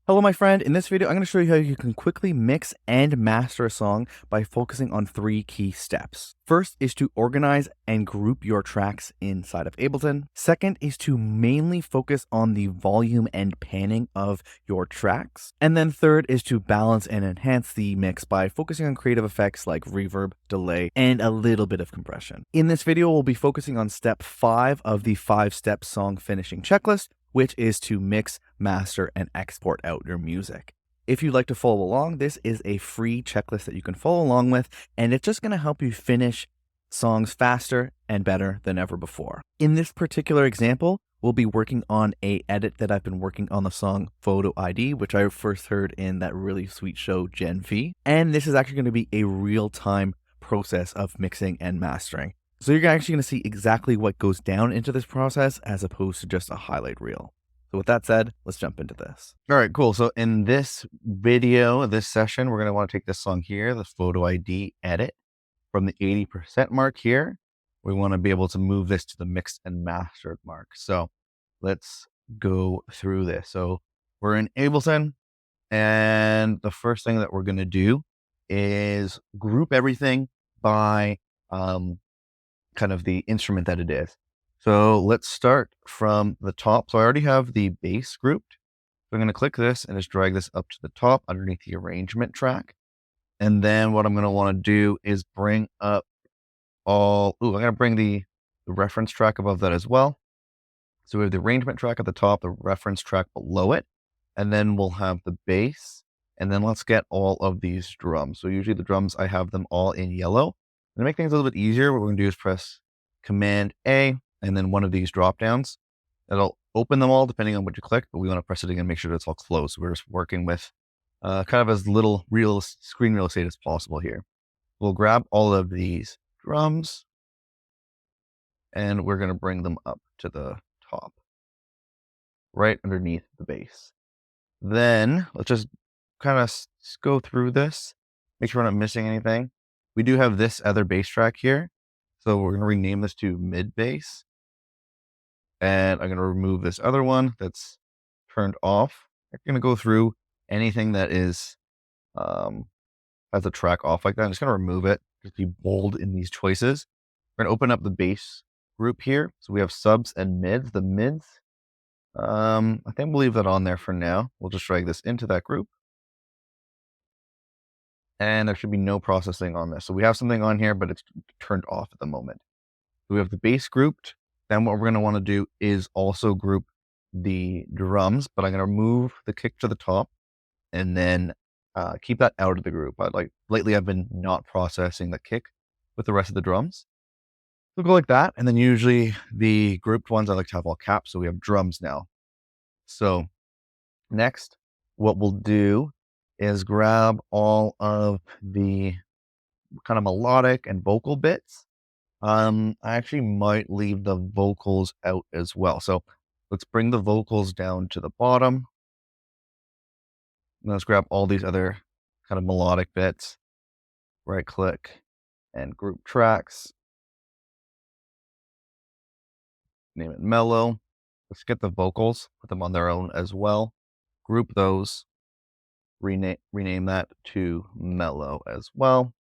Hello, my friend. In this video, I'm going to show you how you can quickly mix and master a song by focusing on three key steps. First is to organize and group your tracks inside of Ableton. Second is to mainly focus on the volume and panning of your tracks. And then third is to balance and enhance the mix by focusing on creative effects like reverb, delay, and a little bit of compression. In this video, we'll be focusing on step 5 of the 5-step song finishing checklist, which is to mix, master, and export out your music. If you'd like to follow along, this is a free checklist that you can follow along with, and it's just going to help you finish songs faster and better than ever before. In this particular example, we'll be working on a edit that I've been working on the song Photo ID, which I first heard in that really sweet show Gen V. And this is actually going to be a real-time process of mixing and mastering. So you're actually going to see exactly what goes down into this process as opposed to just a highlight reel. So with that said, let's jump into this. All right, cool. So in this video, this session, we're going to want to take this song here, the Photo ID edit, from the 80% mark here. We want to be able to move this to the mixed and mastered mark. So let's go through this. So we're in Ableton, and the first thing that we're going to do is group everything by kind of the instrument that it is. So let's start from the top. So I already have the bass grouped. So I'm going to click this and just drag this up to the top underneath the arrangement track. And then what I'm going to want to do is bring up I'm going to bring the reference track above that as well. So we have the arrangement track at the top, the reference track below it, and then we'll have the bass. And then let's get all of these drums. So usually the drums, I have them all in yellow. To make things a little bit easier, what we're going to do is press Command A and then one of these drop downs. It'll open them all depending on what you click, but we want to press it again and make sure that it's all closed. So we're just working with kind of as little screen real estate as possible here. We'll grab all of these drums and we're going to bring them up to the top, right underneath the bass. Then let's just kind of go through this, make sure we're not missing anything. We do have this other bass track here. So we're going to rename this to mid bass. And I'm going to remove this other one that's turned off. I'm going to go through anything that is, has a track off like that. I'm just going to remove it, just be bold in these choices. We're going to open up the bass group here. So we have subs and mids. The mids, I think we'll leave that on there for now. We'll just drag this into that group. And there should be no processing on this. So we have something on here, but it's turned off at the moment. So we have the bass grouped. Then what we're going to want to do is also group the drums, but I'm going to move the kick to the top and then keep that out of the group. Lately I've been not processing the kick with the rest of the drums. So go like that. And then usually the grouped ones I like to have all caps. So we have drums now. So next, what we'll do is grab all of the kind of melodic and vocal bits. I actually might leave the vocals out as well. So let's bring the vocals down to the bottom. Let's grab all these other kind of melodic bits, right click and group tracks. Name it mellow. Let's get the vocals, put them on their own as well. Group those. Rename that to mellow as well.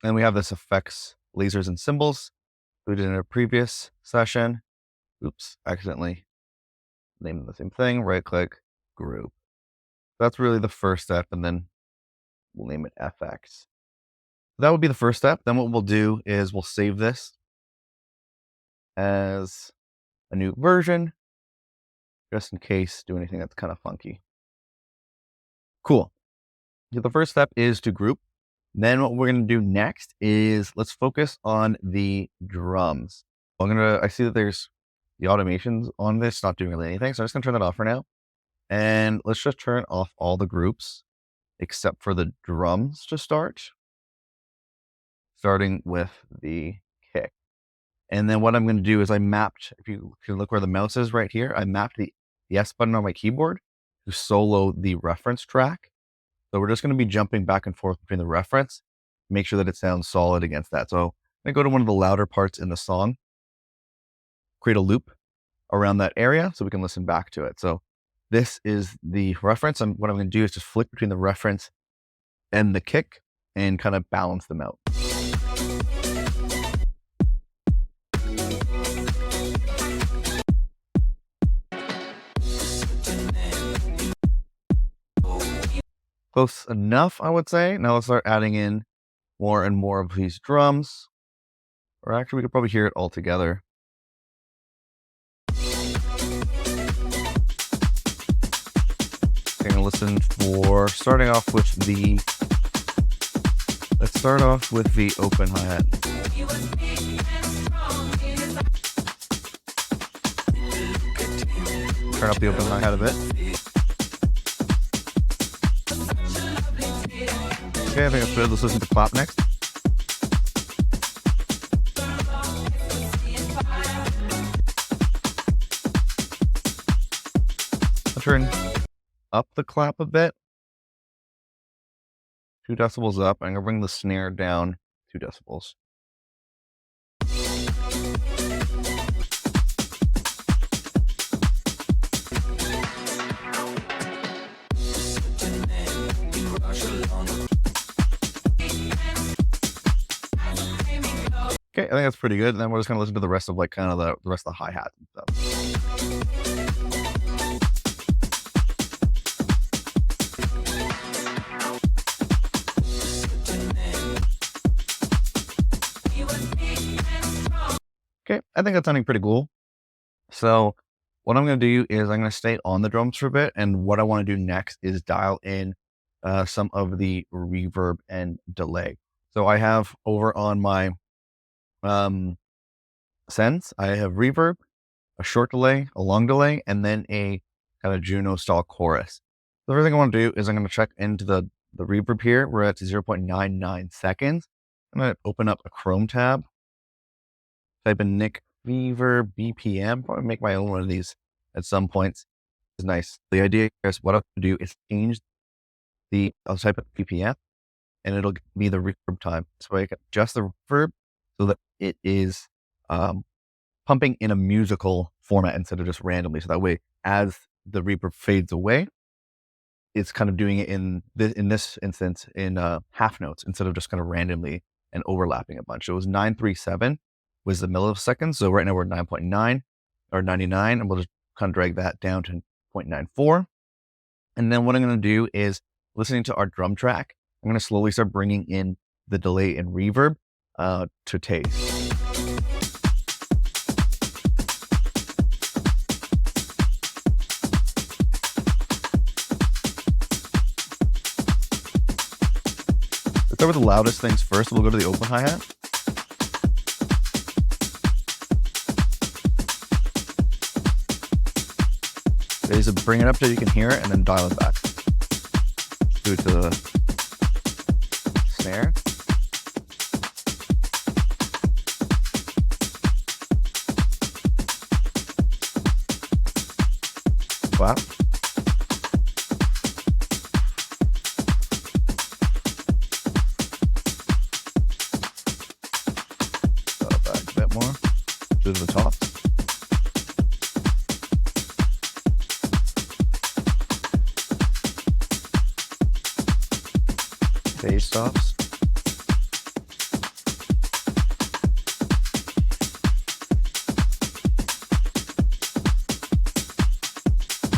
And we have this effects, lasers and symbols we did in a previous session. Oops, accidentally named the same thing. Right click, group. That's really the first step, and then we'll name it FX. That would be the first step. Then what we'll do is we'll save this as a new version, just in case do anything that's kind of funky. Cool. So the first step is to group. Then what we're going to do next is let's focus on the drums. I see that there's the automations on this, not doing really anything. So I'm just going to turn that off for now. And let's just turn off all the groups except for the drums to start. Starting with the kick. And then what I'm going to do is I mapped, if you can look where the mouse is right here, I mapped the S button on my keyboard to solo the reference track. So we're just going to be jumping back and forth between the reference, make sure that it sounds solid against that. So I'm going to go to one of the louder parts in the song, create a loop around that area so we can listen back to it. So this is the reference. What I'm going to do is just flick between the reference and the kick and kind of balance them out. Close enough, I would say. Now let's start adding in more and more of these drums. Or actually, we could probably hear it all together. Okay, listen for starting off with the. Let's start off with the open hi-hat. Turn up the open hi-hat a bit. Okay, I think that's good. Let's listen to the clap next. I'll turn up the clap a bit. 2 decibels up. I'm going to bring the snare down 2 decibels. Okay, I think that's pretty good. And then we're just gonna listen to the rest of the rest of the hi-hat and stuff. Okay, I think that's sounding pretty cool. So what I'm gonna do is I'm gonna stay on the drums for a bit, and what I want to do next is dial in some of the reverb and delay. So I have over on my sends, I have reverb, a short delay, a long delay, and then a kind of Juno style chorus. The first thing I want to do is I'm going to check into the reverb here. We're at 0.99 seconds. I'm going to open up a Chrome tab, type in Nick Reverb BPM. Probably make my own one of these at some points. It's nice. The idea is what I'll do is change I'll type in BPM and it'll give me the reverb time. So I can adjust the reverb so that it is pumping in a musical format instead of just randomly. So that way, as the reverb fades away, it's kind of doing it in this instance in half notes instead of just kind of randomly and overlapping a bunch. So it was 937 was the milliseconds. So right now we're 9.9 or 99, and we'll just kind of drag that down to 0.94. And then what I'm going to do is, listening to our drum track, I'm going to slowly start bringing in the delay and reverb to taste. Let's start with the loudest things first. We'll go to the open hi-hat. Okay, so bring it up till you can hear it and then dial it back. Do it to the snare. Clap. Back a bit more. To the top. Bass stops.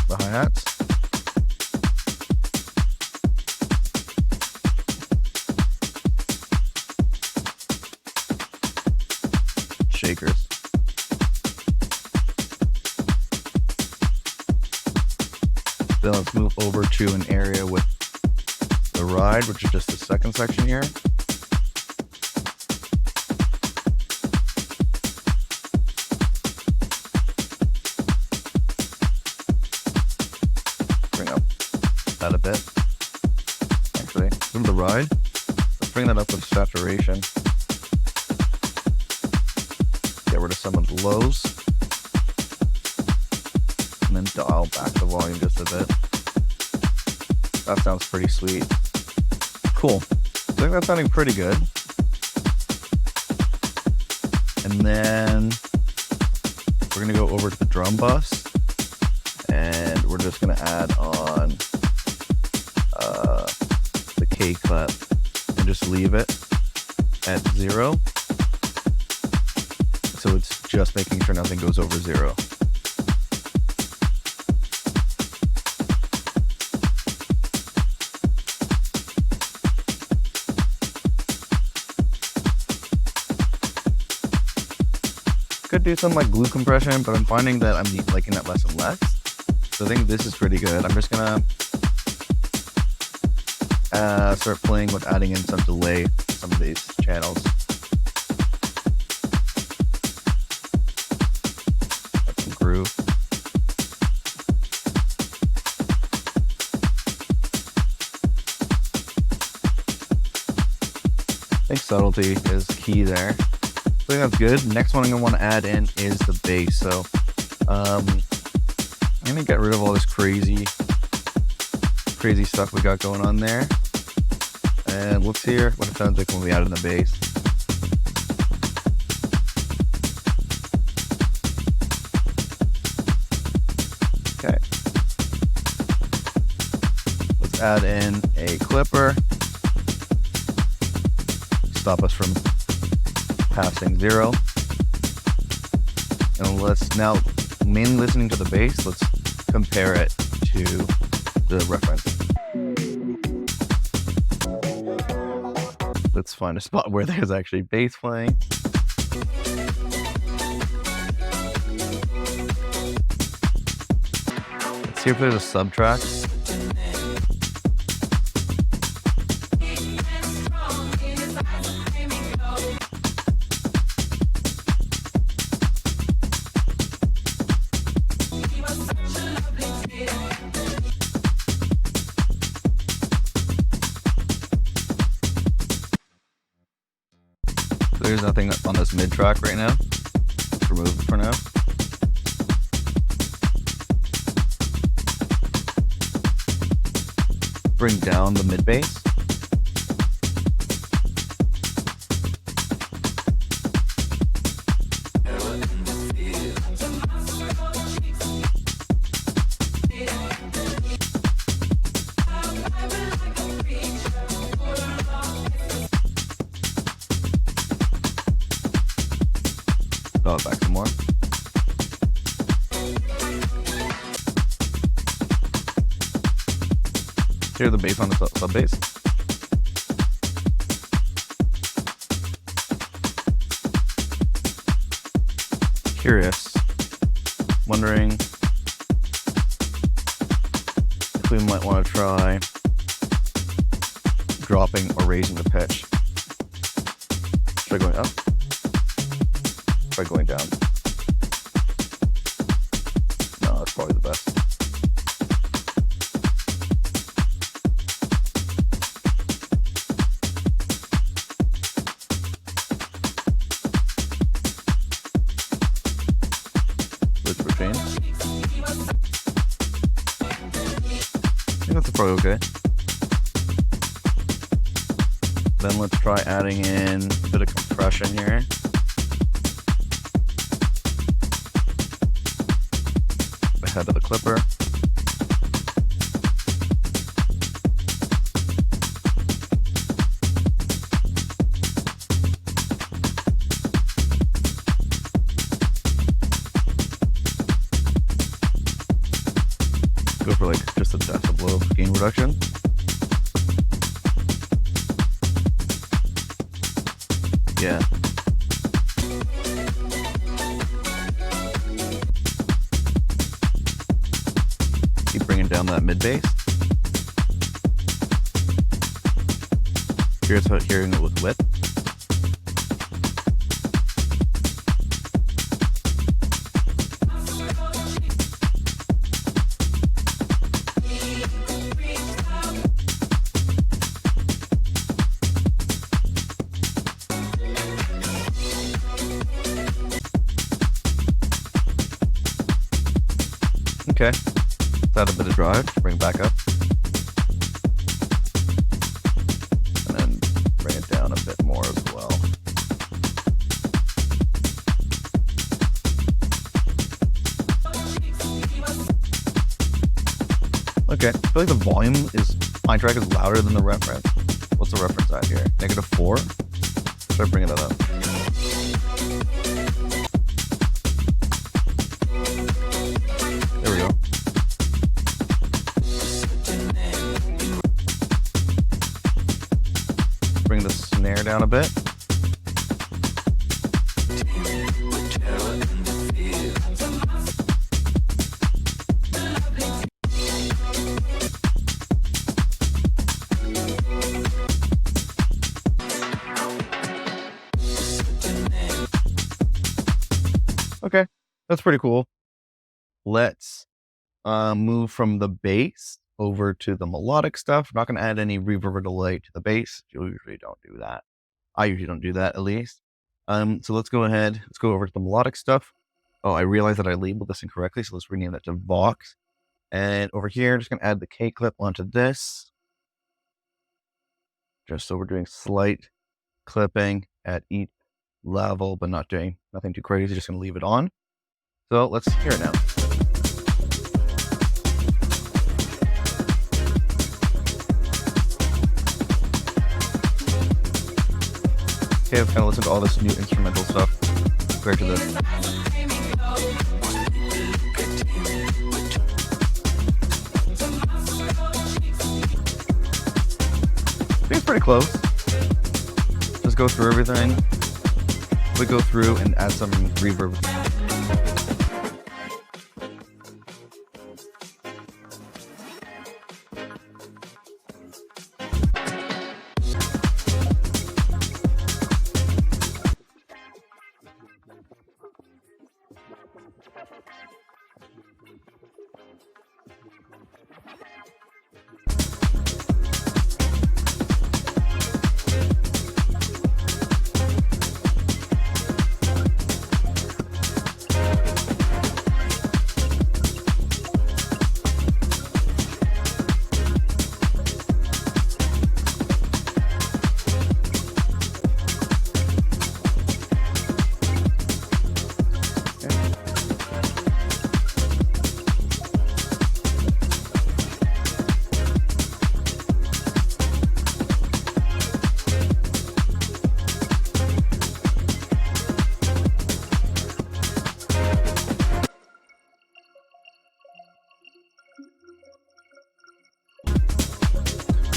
The hi-hats. Shakers. Then let's move over to an area with the ride, which is just the second section here. Bring up that a bit. Actually, from the ride, let's bring that up with saturation. Get rid of some of the lows. And then dial back the volume just a bit. That sounds pretty sweet. Cool. I think that's sounding pretty good. And then we're going to go over to the drum bus. And And we're just gonna add on the K clap and just leave it at 0. So it's just making sure nothing goes over 0. Could do some like glue compression, but I'm finding that I'm liking that less and less. So I think this is pretty good. I'm just gonna start playing with adding in some delay to some of these channels. Add some groove. I think subtlety is key there. I think that's good. Next one I'm gonna want to add in is the bass. So I'm gonna get rid of all this crazy stuff we got going on there, and let's hear what it sounds like when we add in the bass. Okay, let's add in a clipper, stop us from passing 0. And let's now, mainly listening to the bass, let's compare it to the reference. Let's find a spot where there's actually bass playing. Let's see if there's a subtrack. There's nothing on this mid track right now. Let's remove it for now. Bring down the mid bass. Dial it back some more. Hear the bass on the sub bass. Curious, wondering if we might want to try dropping or raising the pitch. Try going up. Try going down. No, that's probably the best. Switch between. I think that's probably okay. Then let's try adding in a bit of compression here. Head of the clipper. Go for like just a decibel gain reduction. Yeah. Keep bringing down that mid bass. Curious about hearing it with width. Okay. Add a bit of drive, bring it back up, and then bring it down a bit more as well. feel like the volume is, my track is louder than the reference. What's the reference at here? -4? Should I bring that up? There we go. Bring the snare down a bit. Okay, that's pretty cool. Let's move from the bass over to the melodic stuff. I'm not going to add any reverb or delay to the bass. You usually don't do that. I usually don't do that, at least. So let's go ahead. Let's go over to the melodic stuff. Oh, I realized that I labeled this incorrectly, so let's rename that to Vox. And over here, I'm just going to add the K clip onto this. Just so we're doing slight clipping at each level, but not doing nothing too crazy. Just going to leave it on. So let's hear it now. Okay, I've kind of listened to all this new instrumental stuff compared to this. I think it's pretty close. Just go through everything. We go through and add some reverb.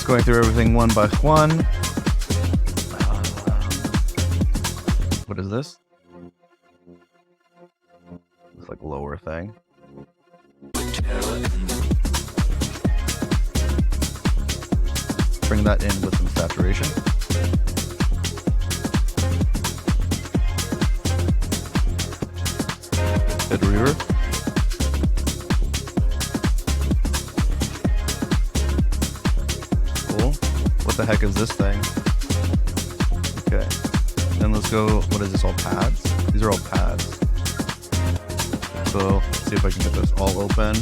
Going through everything one by one. What is this? It's like a lower thing. Bring that in with some saturation. Bit of reverb. What the heck is this thing? Okay. Then let's go, what is this, all pads? These are all pads. So, let's see if I can get this all open.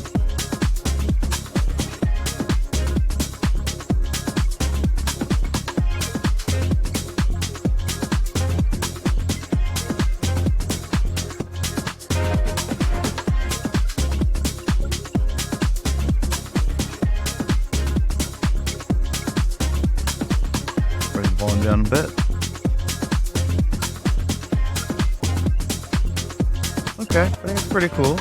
Volume down a bit. Okay, I think it's pretty cool.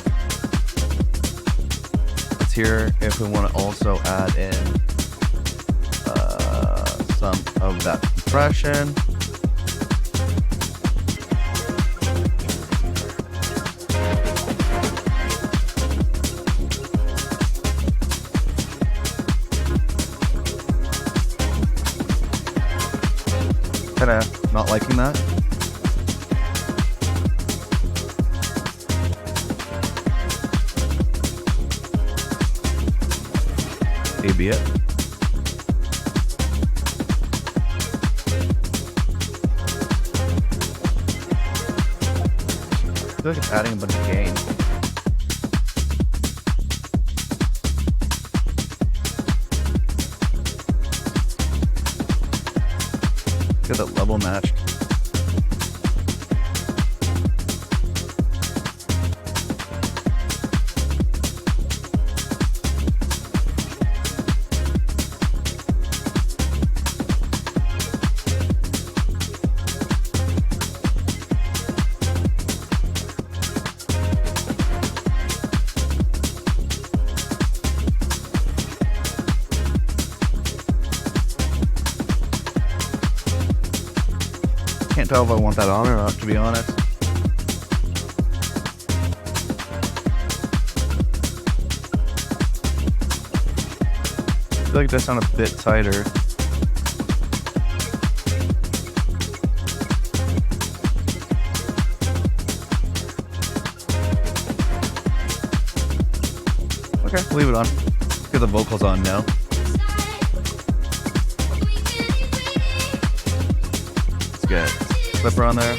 Let's hear if we want to also add in some of that compression. Kind of not liking that. Maybe it. I feel like it's adding a bunch of gain. Get that level matched. can't tell if I want that on or not, to be honest. I feel like it does sound a bit tighter. Okay, leave it on. Get the vocals on now. Let's get Flipper on there.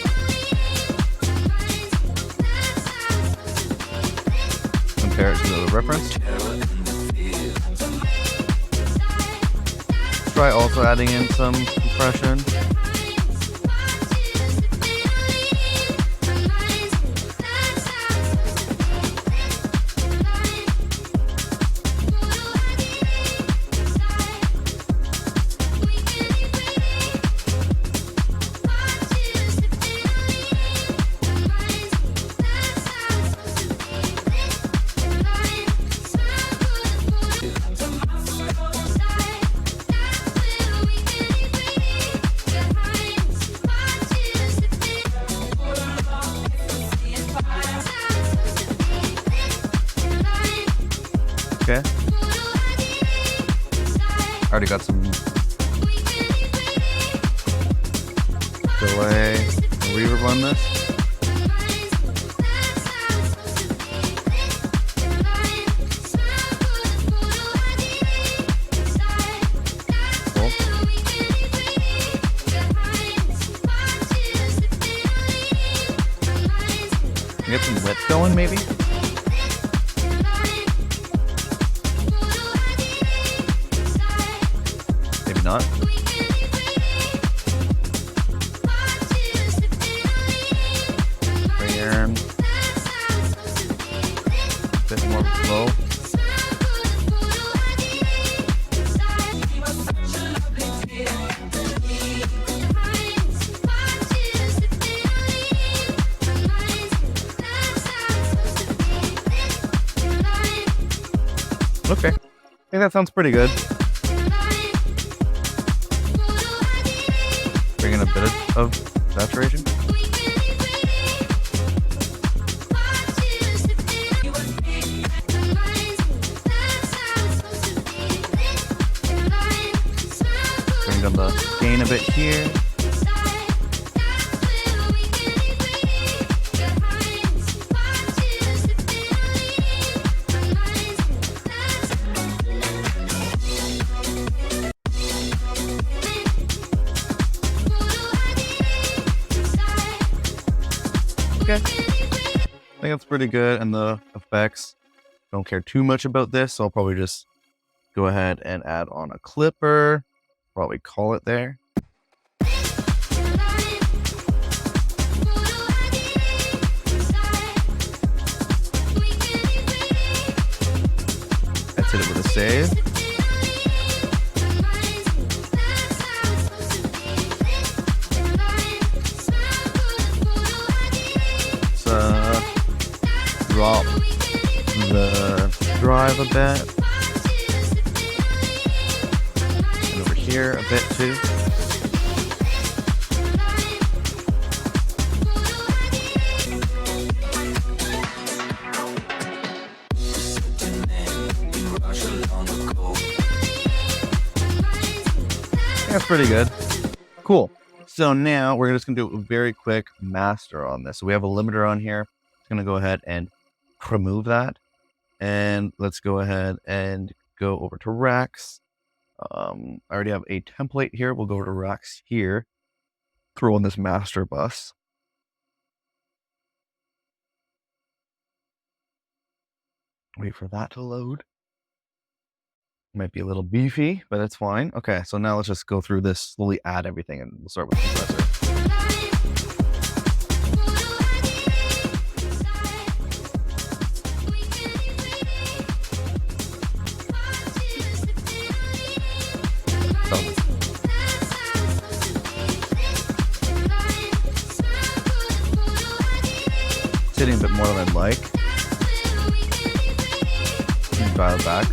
Compare it to the reference. Try also adding in some compression. Okay. Already got some delay and reverb on this. Cool. Get some width going, maybe? Maybe not. Bring your arm. A bit more low. Okay, I think that sounds pretty good. Bring in a bit of saturation. Bring down the gain a bit here. Okay, I think that's pretty good, and the effects, don't care too much about this, so I'll probably just go ahead and add on a clipper, probably call it there. Let's hit it with a save. Drop the drive a bit, and over here a bit too. That's pretty good. Cool. So now we're just gonna do a very quick master on this. So we have a limiter on here. It's gonna go ahead and remove that, and let's go ahead and go over to racks. I already have a template here. We'll go over to racks here, throw in this master bus. Wait for that to load. Might be a little beefy, but it's fine. Okay, so now let's just go through this, slowly add everything, and we'll start with compressor. Hitting a bit more than I'd like. Dial it back.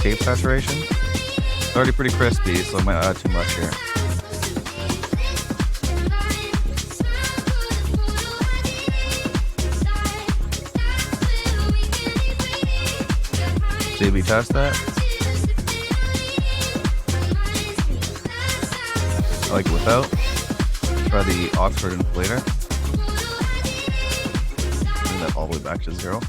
tape saturation. It's already pretty crispy, so I might add too much here. A/B test that. I like it without. Try the Oxford inflator. Bring that all the way back to 0.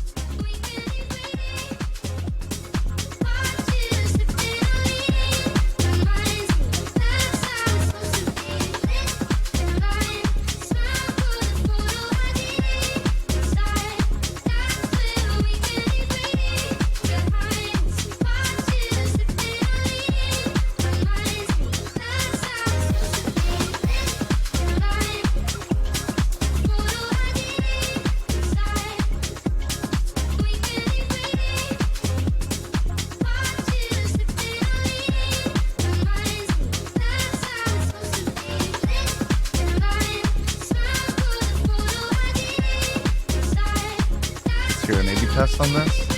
Here an A/B test on this.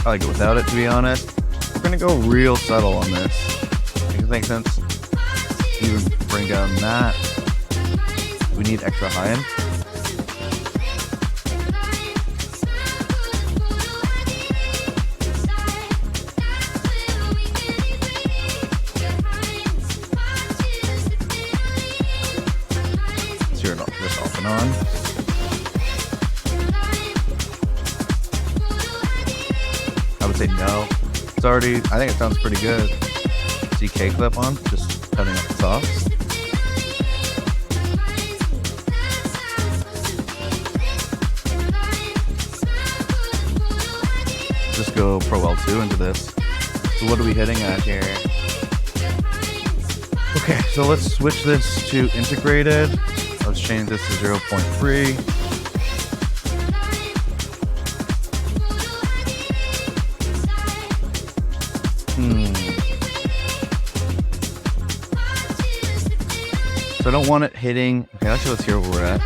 I like it without it, to be honest. We're gonna go real subtle on this. Makes sense. Even bring down that. We need extra high end. This off and on. I would say no. It's already, I think it sounds pretty good. CK clip on, just cutting up the softs. Just go Pro L2 into this. So what are we hitting at here? Okay, so let's switch this to integrated. Let's change this to 0.3. So I don't want it hitting. Okay, actually, let's hear where we're at.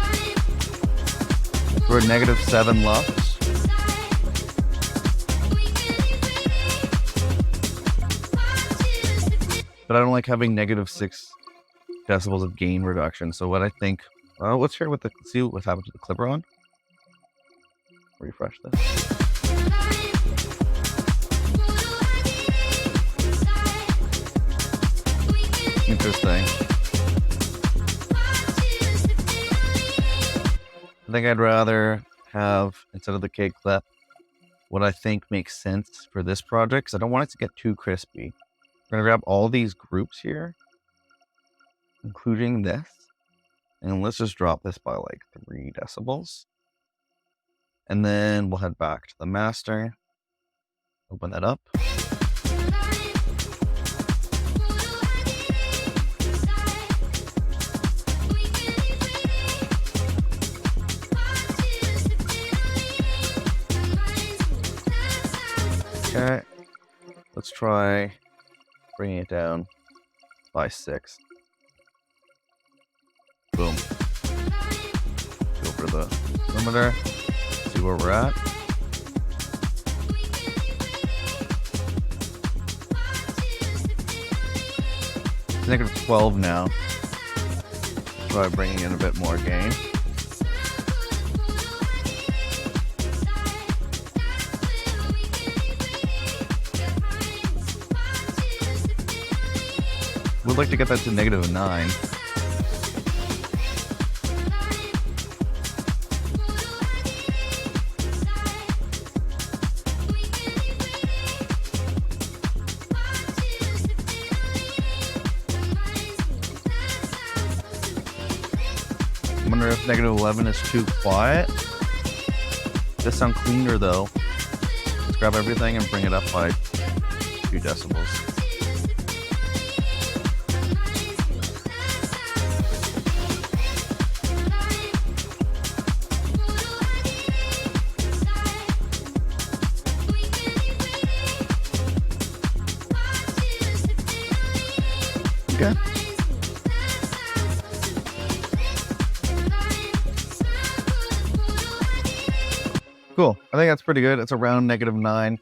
We're at -7 lux. But I don't like having -6 decibels of gain reduction. So what I think, let's hear what see what happens with the clipper on. Refresh this. Interesting. I think I'd rather have, instead of the K clip, what I think makes sense for this project, because I don't want it to get too crispy. I'm gonna grab all these groups here, including this, and let's just drop this by like 3 decibels. And then we'll head back to the master, open that up. Okay, let's try bringing it down by 6. Boom. Go for the limiter. See where we're at. It's -12 now. Try bringing in a bit more gain. We'd like to get that to -9. I wonder if -11 is too quiet. Does sound cleaner though. Let's grab everything and bring it up by 2 decibels. Okay. Cool. I think that's pretty good. It's around -9.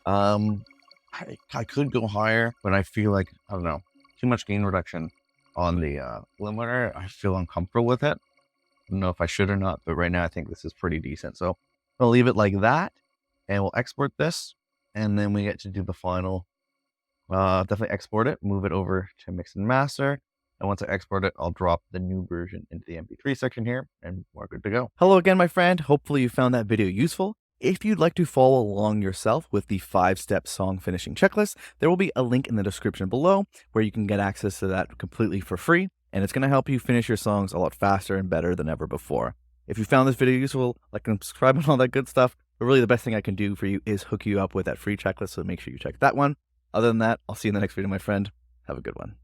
I could go higher, but I feel like, I don't know, too much gain reduction on the limiter. I feel uncomfortable with it. I don't know if I should or not, but right now I think this is pretty decent. So I'll leave it like that, and we'll export this, and then we get to do the final. Definitely export it, move it over to mix and master. And once I export it, I'll drop the new version into the MP3 section here, and we're good to go. Hello again, my friend. Hopefully you found that video useful. If you'd like to follow along yourself with the 5-step song finishing checklist, there will be a link in the description below where you can get access to that completely for free, and it's going to help you finish your songs a lot faster and better than ever before. If you found this video useful, like and subscribe and all that good stuff, but really the best thing I can do for you is hook you up with that free checklist, so make sure you check that one. Other than that, I'll see you in the next video, my friend. Have a good one.